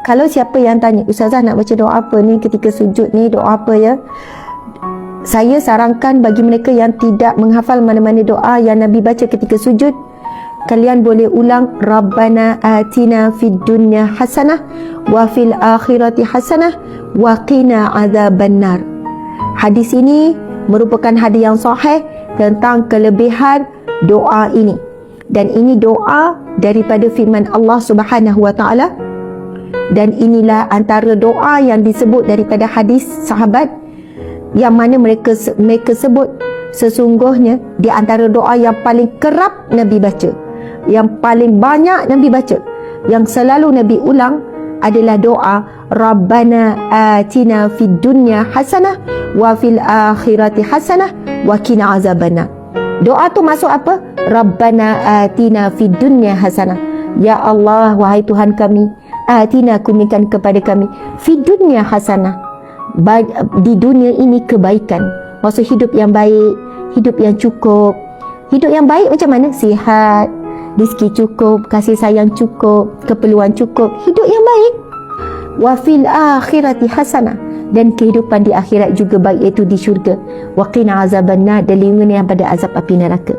Kalau siapa yang tanya, Ustazah nak baca doa apa ni ketika sujud ni, doa apa ya? Saya sarankan bagi mereka yang tidak menghafal mana-mana doa yang Nabi baca ketika sujud, kalian boleh ulang Rabbana atina fid dunya hasanah wa fil akhirati hasanah wa qina azabannar. Hadis ini merupakan hadis yang sahih tentang kelebihan doa ini. Dan ini doa daripada firman Allah Subhanahu wa taala. Dan inilah antara doa yang disebut daripada hadis sahabat yang mana mereka sebut sesungguhnya di antara doa yang paling kerap Nabi baca, yang paling banyak Nabi baca, yang selalu Nabi ulang adalah doa Rabbana atina fid dunya hasanah wa fil akhirati hasanah wa qina azabannar. Doa tu masuk apa? Rabbana atina fid dunya hasanah. Ya Allah, wahai Tuhan kami, atina, kurniakan kepada kami fid dunya hasanah, di dunia ini kebaikan. Maksud hidup yang baik, hidup yang cukup. Hidup yang baik macam mana? Sihat, rezeki cukup, kasih sayang cukup, keperluan cukup, hidup yang baik. Wa fil akhirati hasanah, dan kehidupan di akhirat juga baik, iaitu di syurga. Wa qina azabannar, dan lindungi pada azab api neraka.